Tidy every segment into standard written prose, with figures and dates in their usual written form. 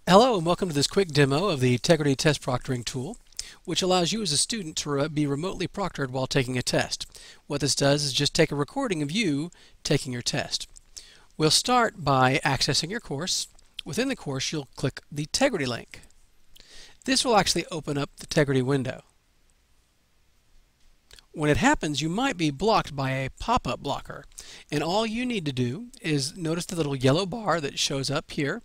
Hello and welcome to this quick demo of the Tegrity test proctoring tool, which allows you as a student to be remotely proctored while taking a test. What this does is just take a recording of you taking your test. We'll start by accessing your course. Within the course, you'll click the Tegrity link. This will actually open up the Tegrity window. When it happens, you might be blocked by a pop-up blocker, and all you need to do is notice the little yellow bar that shows up here.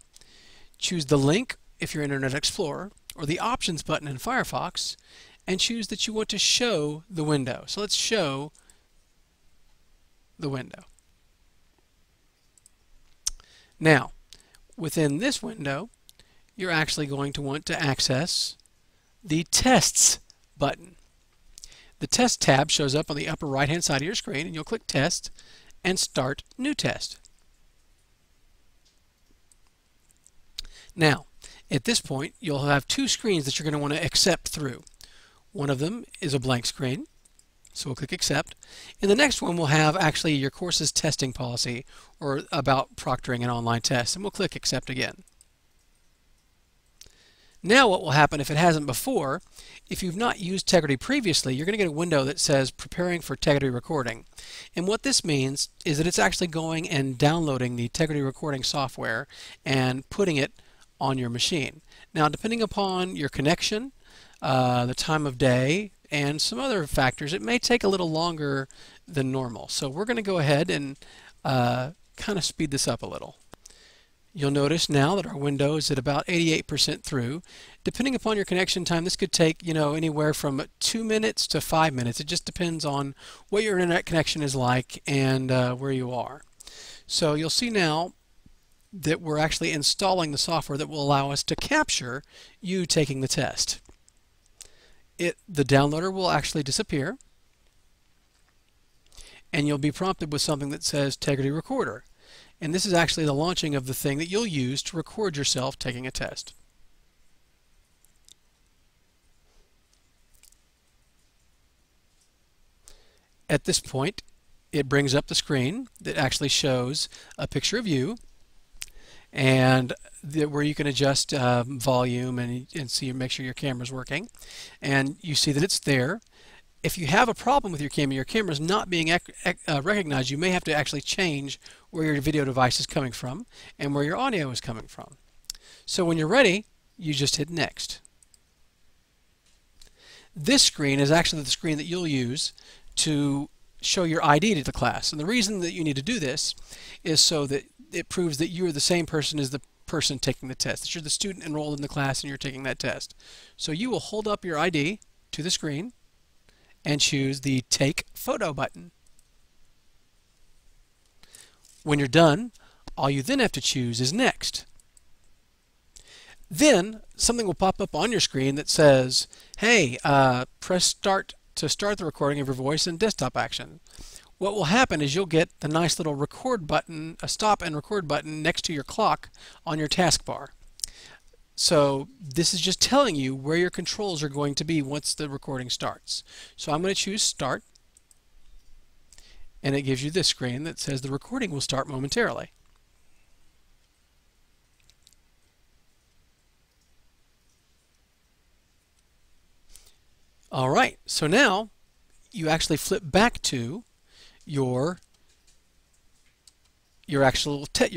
Choose the link if you're in Internet Explorer, or the options button in Firefox, and choose that you want to show the window. So let's show the window. Now, within this window, you're actually going to want to access the Tests button. The Test tab shows up on the upper right-hand side of your screen, and you'll click Test and Start New Test. Now, at this point, you'll have two screens that you're going to want to accept through. One of them is a blank screen, so we'll click Accept. And the next one will have actually your course's testing policy, or about proctoring an online test, and we'll click Accept again. Now what will happen if it hasn't before, if you've not used Tegrity previously, you're going to get a window that says Preparing for Tegrity Recording. And what this means is that it's actually going and downloading the Tegrity recording software and putting it on your machine. Now, depending upon your connection, the time of day, and some other factors, it may take a little longer than normal. So we're going to go ahead and kind of speed this up a little. You'll notice now that our window is at about 88% through. Depending upon your connection time, this could take, anywhere from 2 minutes to 5 minutes. It just depends on what your internet connection is like and where you are. So you'll see now that we're actually installing the software that will allow us to capture you taking the test. The downloader will actually disappear, and you'll be prompted with something that says Tegrity Recorder. And this is actually the launching of the thing that you'll use to record yourself taking a test. At this point, it brings up the screen that actually shows a picture of you, and where you can adjust volume and see, make sure your camera's working, and you see that it's there. If you have a problem with your camera's not being recognized, you may have to actually change where your video device is coming from and where your audio is coming from. So when you're ready, you just hit Next. This screen is actually the screen that you'll use to show your ID to the class. And the reason that you need to do this is so that it proves that you're the same person as the person taking the test, that you're the student enrolled in the class and you're taking that test. So you will hold up your ID to the screen and choose the Take Photo button. When you're done, all you then have to choose is Next. Then something will pop up on your screen that says, hey, press Start to start the recording of your voice and desktop action. What will happen is you'll get the nice little record button, a stop and record button next to your clock on your taskbar. So this is just telling you where your controls are going to be once the recording starts. So I'm going to choose Start, and it gives you this screen that says the recording will start momentarily. All right, so now you actually flip back to your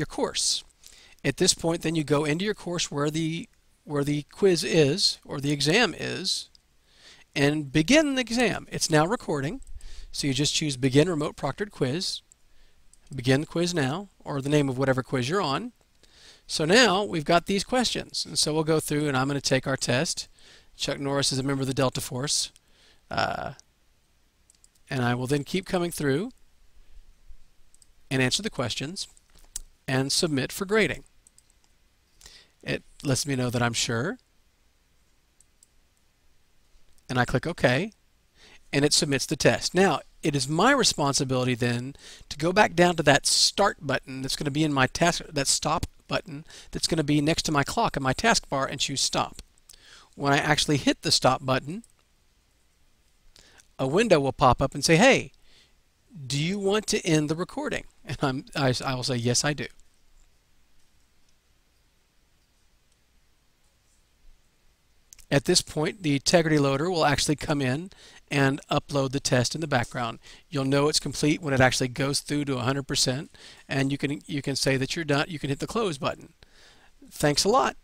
course. At this point, then you go into your course where the quiz is, or the exam is, and begin the exam. It's now recording, so you just choose Begin Remote Proctored Quiz, begin the quiz now, or the name of whatever quiz you're on. So now we've got these questions, and so we'll go through, and I'm going to take our test. Chuck Norris is a member of the Delta Force, and I will then keep coming through and answer the questions and submit for grading. It lets me know that I'm sure, and I click OK, and it submits the test. Now, it is my responsibility then to go back down to that Start button that's going to be in my task, that Stop button that's going to be next to my clock in my taskbar, and choose Stop. When I actually hit the Stop button, a window will pop up and say, hey, do you want to end the recording? And I will say, yes, I do. At this point, the Tegrity loader will actually come in and upload the test in the background. You'll know it's complete when it actually goes through to 100%, and you can say that you're done. You can hit the close button. Thanks a lot.